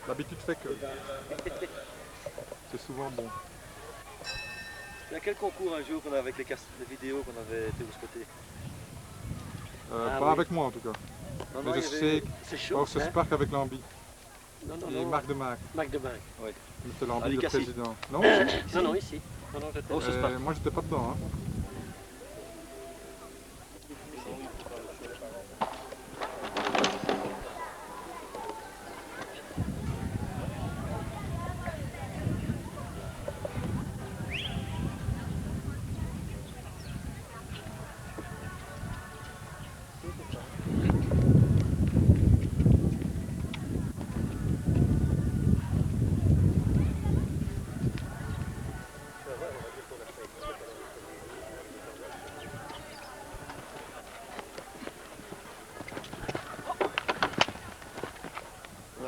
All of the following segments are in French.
L'habitude fait que c'est souvent bon. Il y a quel concours un jour qu'on a avec les vidéos qu'on avait été scottés? Pas oui. avec moi en tout cas. Non, Mais je sais c'est chaud. que c'est Spark avec Lambi. Et Non. Marc de Mac. Marc de Mac, oui. C'était Lambi le Cassis. président. Non, Non, ici. Non, j'étais moi j'étais pas dedans. Hein.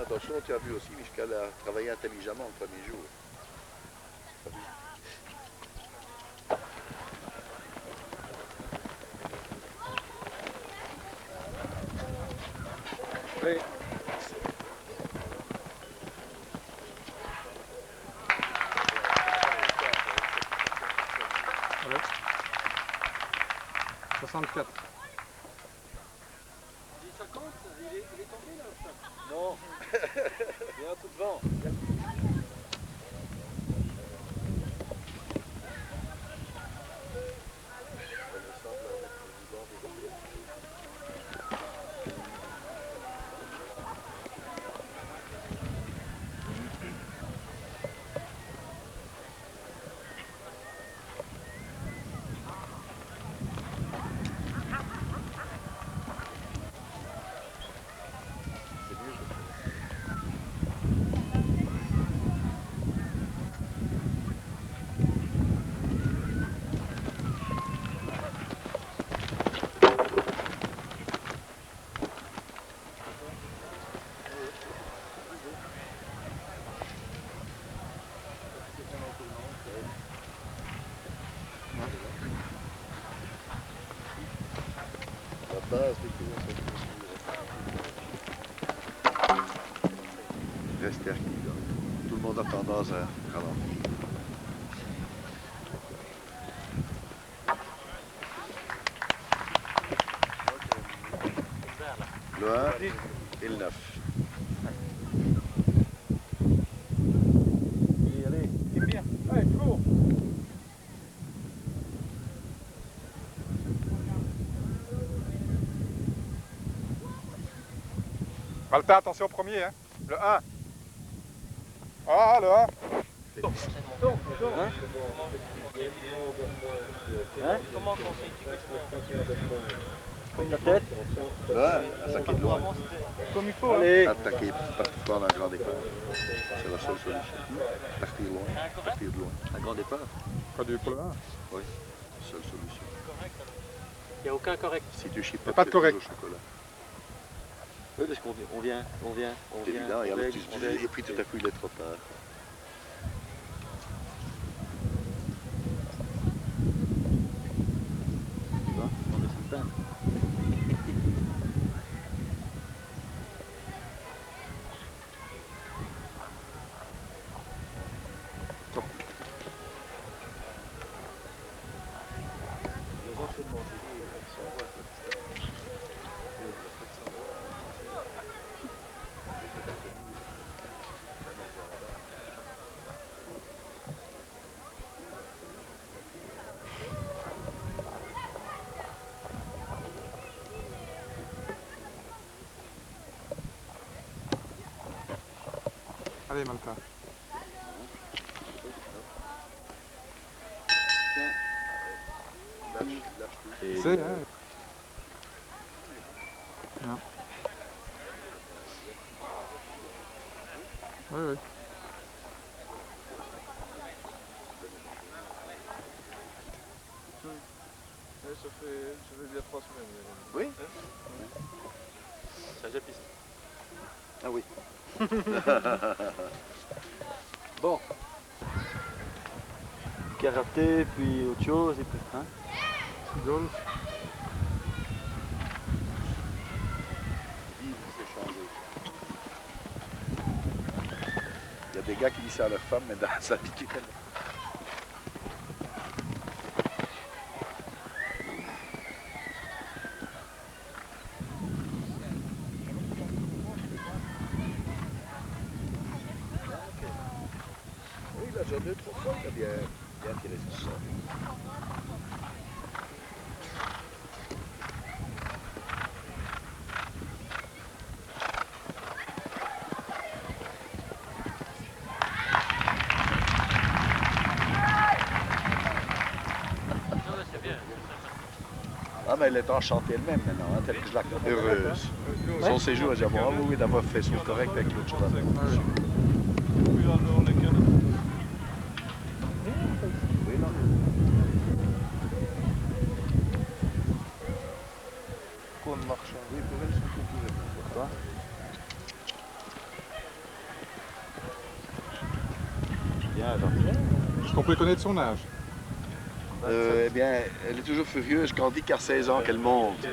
Attention, tu as vu aussi, Michel a travaillé intelligemment le premier jour. Oui. Ouais. 64. Ça compte, il est tombé là. Non, il y a un tout devant. La base des courses, restez actif. Tout le monde a tendance à ralentir. Le 1 et le 9. Allez, c'est bien. Ouais, cours. Malta, attention au premier, hein. Le 1. Ah, le 1. Comment on la tête? Le 1, attaquer de loin. Comme il faut. Allez. Attaquer parfois dans un grand départ. C'est la seule solution. Partir loin. Partir de loin. Un grand départ? Pas du pour le 1. Oui, seule solution. Il n'y a aucun correct. Si tu chies Y a pas de correct. au chocolat. Oui, parce qu'on vient. C'est évident, et, alors et puis tout à coup il est trop tard. Tu vois, on est certain. Allez, Malta. C'est, hein. Non. Oui, oui. Ça fait bien 3 semaines. Oui. Ça j'ai piste. Ah oui. Bon. Karaté, puis autre chose, et puis, hein? Golf. Vivre, c'est changer. des gars qui disent ça à leur femme, mais dans sa habitude. Oui, là, j'ai 2-3 fois, il a bien tiré son sort. Ah, mais elle est enchantée elle-même maintenant, hein, telle que je la connais. Heureuse. Son séjour, elle dit bravo, oui, d'avoir fait son correct avec l'autre cheval. Quoi de marchand? Oui, pour elle, c'est compliqué. Pourquoi? Bien, Est-ce qu'on peut connaître son âge? Eh bien, elle est toujours furieuse quand on dit qu'à 16 ans qu'elle monte.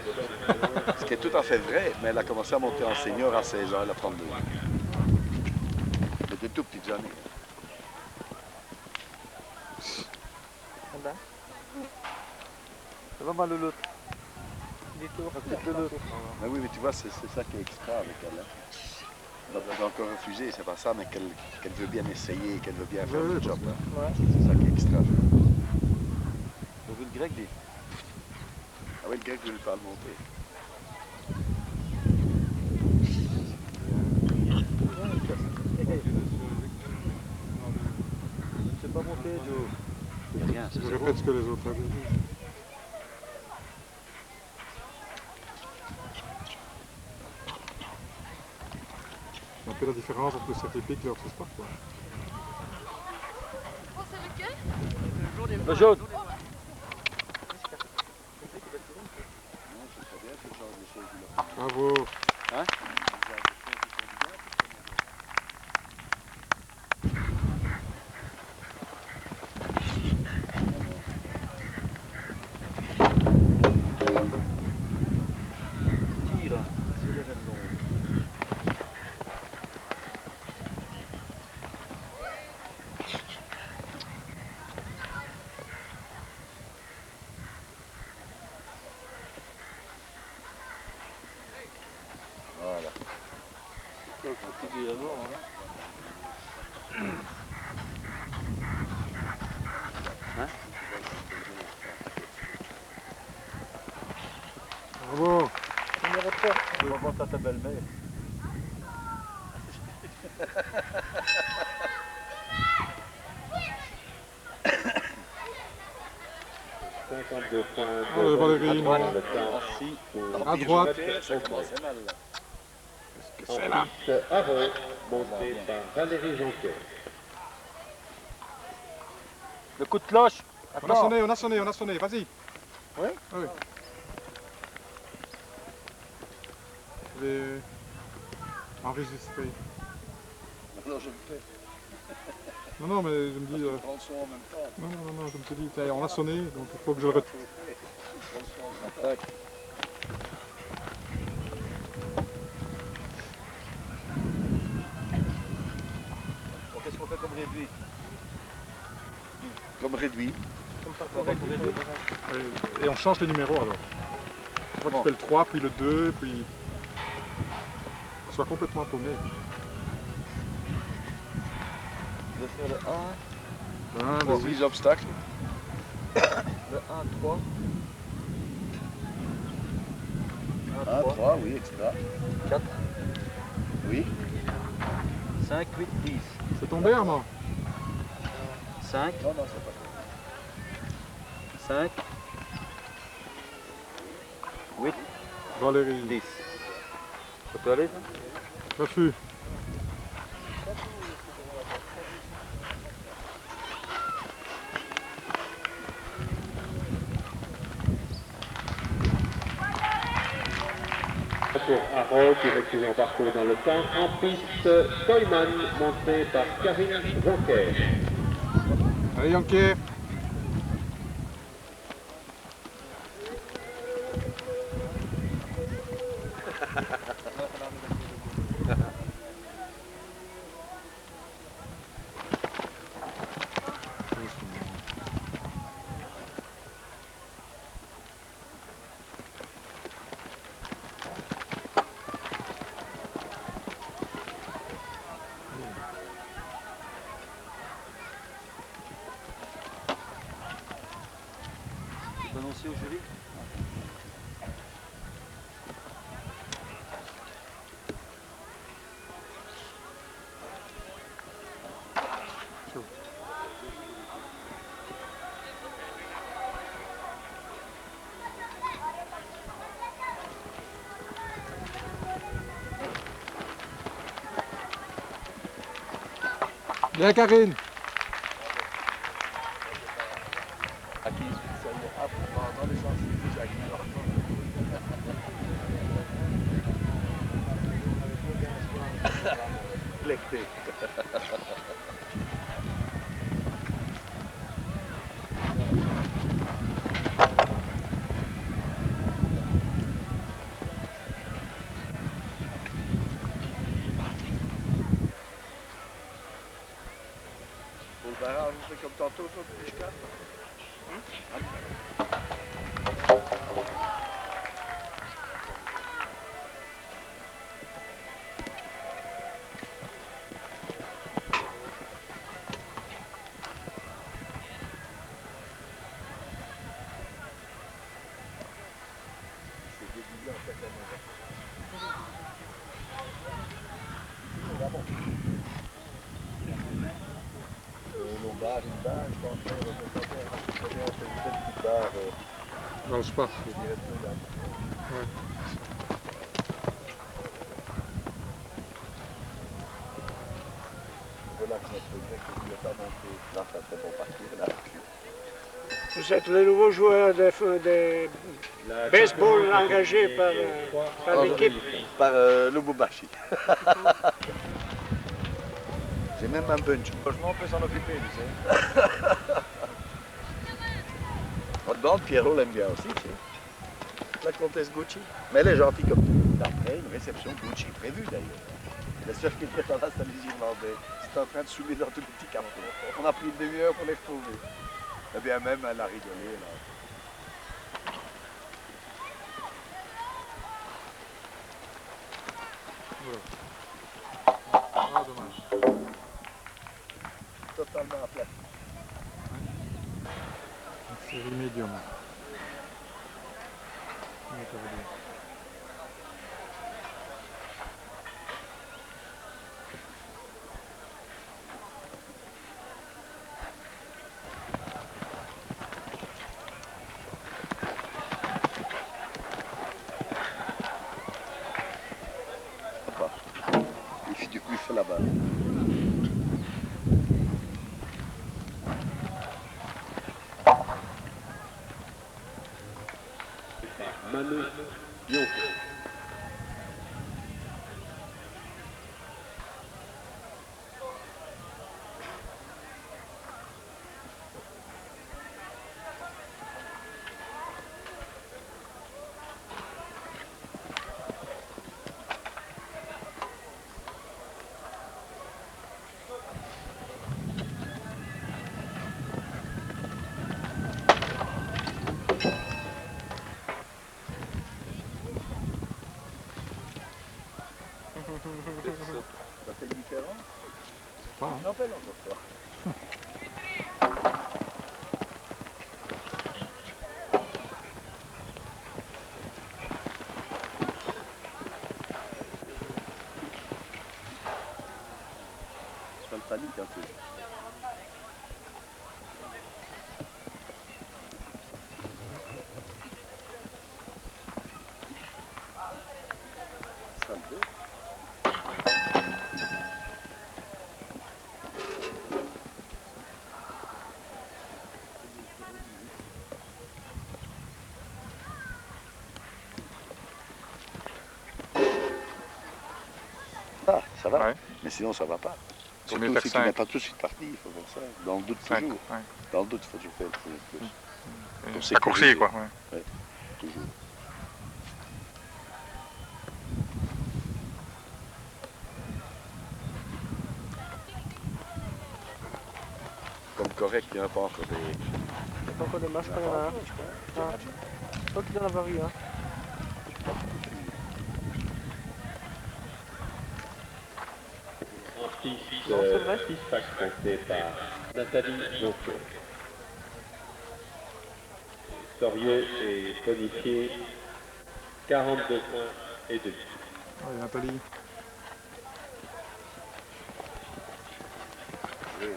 Ce qui est tout à fait vrai, mais elle a commencé à monter en senior à 16 ans, elle a 32 ans. Elle était tout petites années. Ça va mal le l'autre. Mais oui, mais tu vois, c'est ça qui est extra avec elle. Hein. Elle a encore refusé, c'est pas ça, mais qu'elle veut bien essayer, qu'elle veut bien faire le job. Hein. C'est ça qui est extra. On veut le grec dit. Ah oui, le grec ne veut pas le monter. C'est pas monté, Joe. C'est rien, Je répète ce que les autres avaient dit. C'est un peu la différence entre le cercle hippique et l'autre sport, quoi. Le jaune. Bravo. Hein? Tire. Voilà. Hein? Bravo. Numéro 3. On va voir ça ta belle-mère. Allez, Valérie. À droite. Ça commençait mal là. C'est là. Arrow, monté par Valérie Jonquet. Le coup de cloche. On a sonné, vas-y. Oui? Oui. Je vais enregistrer. Alors je me fais. Non, mais je me dis... Prends le son en même temps. Non, je me suis dit, tiens, on a sonné, donc il faut que je le retrouve. Prends le son en même temps. Bon, qu'est-ce qu'on fait comme réduit? Comme réduit. Comme ça, on fait comme réduit. Et on change les numéros alors. Moi, tu fais le 3, puis le 2, puis... Soit complètement paumé. Je vais faire le 1. Ah, Bon, vas-y. les obstacles. Le 1, 3. 1, 3, oui, extra. 4, Oui. 5, 8, 10. C'est tombé, Armand? 5, Non, non, c'est pas ça. 5, 8, Valérie. 10. Ça peut aller, ça? Refus. Pour Arrow, direction en parcours dans le temps. En piste, Stoyman, monté par Karine Jonquet. Allez, Yankee. au jury. Bien Karine. Pour le barrage, on fait comme tantôt, ça, plus calme. Dans le spa. Ouais. Vous êtes le nouveau joueur de baseball engagé par l'équipe. Par Lubumbashi. J'ai même un bunch. Franchement, on peut s'en occuper, tu sais. Dans Pierrot l'aime bien aussi, tu sais. La comtesse Gucci. Mais elle est gentille comme tout. Après, une réception Gucci prévue d'ailleurs. La seule qui était dans la salle des Irlandais. C'était en train de soulever dans tous les petits cartons. On a pris une demi-heure pour les retrouver. Eh bien, même elle a rigolé là. Ah, dommage. Totalement à plat. Une série médium. Il fait du buffet là-bas. Manu Bianco. Ça fait différent. Pas, hein. Je rappelle encore ça. Je le panique un peu. Ça me fait. Ah, ça va. Ouais. Mais sinon, ça va pas. Vaut mieux Surtout faire si tu n'es 5. pas tout de suite parti, il faut faire ça. Dans le doute 5, toujours. ouais. Dans le doute, il faut toujours faire le plus. Pour Raccourci, sécuriser. quoi. Ouais. Toujours. Comme correct, il n'y en a pas encore des... Il n'y a pas encore de masque, il y en a un. Ah. Toi qui en as pas vu, hein. En piste, Non, c'est vrai. piste montée par Nathalie Jonquion. Soriot est bonifié 42 points et demi. Allez, Nathalie. Oui.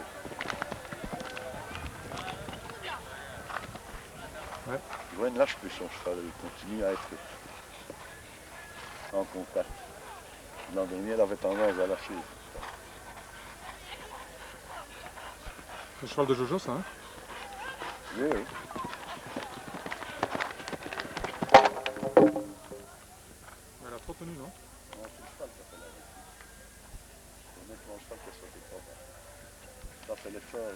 Ouais. Joanne lâche plus son cheval, il continue à être en contact. L'an dernier, elle avait tendance à lâcher. Le cheval de Jojo, ça, hein? Oui, oui. Elle a trop tenu, non? Non, c'est le cheval qui a fait la réussite. C'est même mon cheval qui a sauté trop bas. Ça fait l'effort.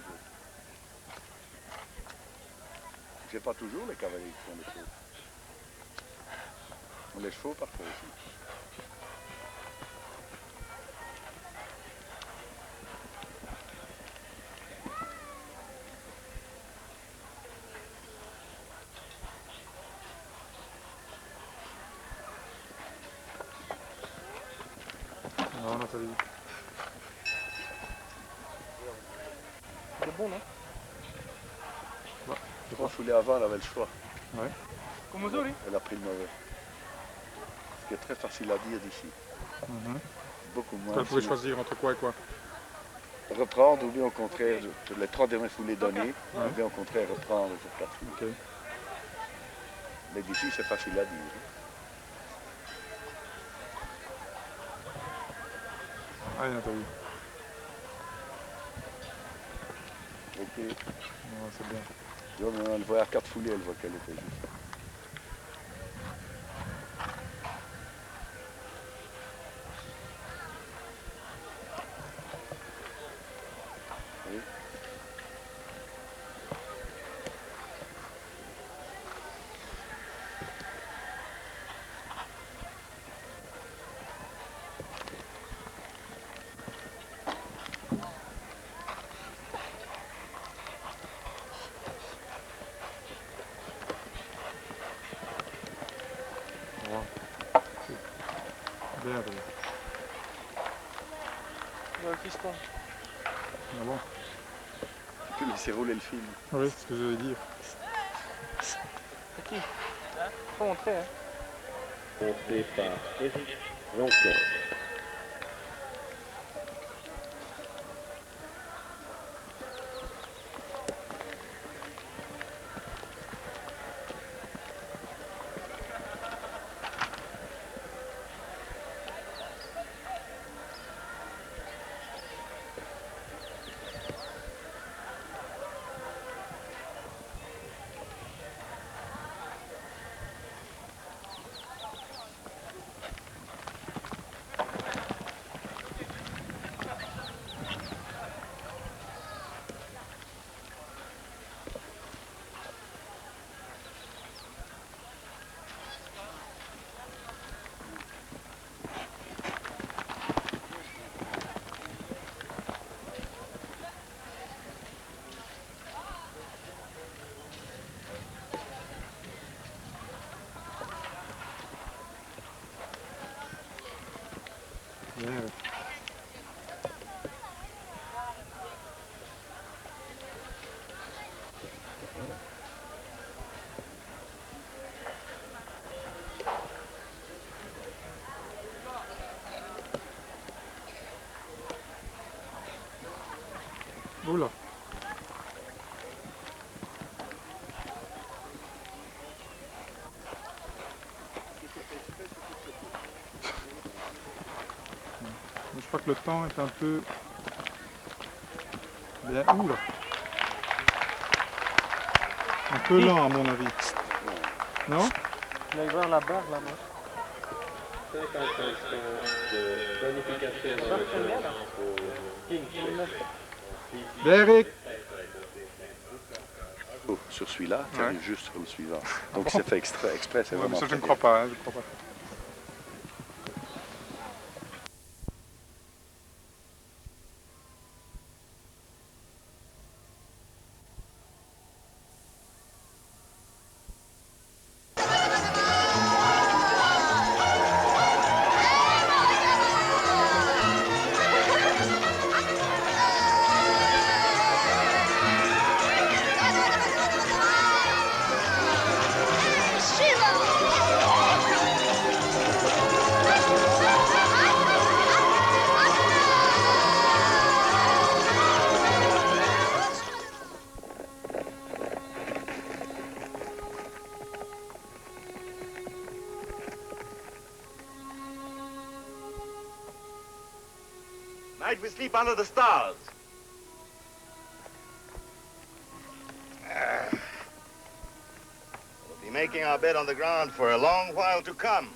C'est pas toujours les cavaliers qui font les choses. Les chevaux parfois aussi. Non, Nathalie. C'est bon, non? Trois foulées avant, elle avait le choix. Ouais. Comme Zoli. Elle a pris le mauvais. Ce qui est très facile à dire d'ici. Beaucoup moins. Elle pouvait choisir entre quoi et quoi? Reprendre ou bien au contraire, les trois dernières foulées données, Ouais. ou bien au contraire reprendre sur quatre foulées. Ok. Mais d'ici, c'est facile à dire. Allez, Nathalie. Ok. Ouais, c'est bien. Elle voit à quatre foulées, elle voit qu'elle était juste. Oui. Bien, Nathalie. Le fiston. Ah bon? Tu peux laisser rouler le film. Oui, c'est ce que j'allais dire. C'est qui? Faut montrer, hein. Monté par Éric Jonquion. Bien. Oula. Je crois que le temps est un peu... Bien. Oula. Un peu lent à mon avis. Non? Il a ouvert la barre là, non? 50 instants de planification dans Ça le fait bien, là. temps pour Bien, Eric. Oh, sur celui-là, tu Ouais. arrives juste sur le suivant. Donc c'est fait exprès, c'est Ouais, vraiment mais ça, je très ne bien. crois pas, hein, je ne crois pas. Tonight we sleep under the stars. We'll be making our bed on the ground for a long while to come.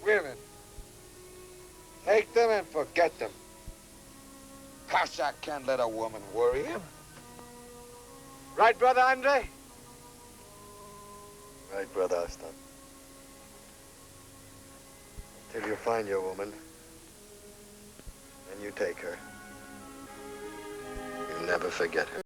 Women. Take them and forget them. Cossack can't let a woman worry him. Right, Brother Andre? Right, Brother Aston. Till you find your woman, and you take her, you never forget her.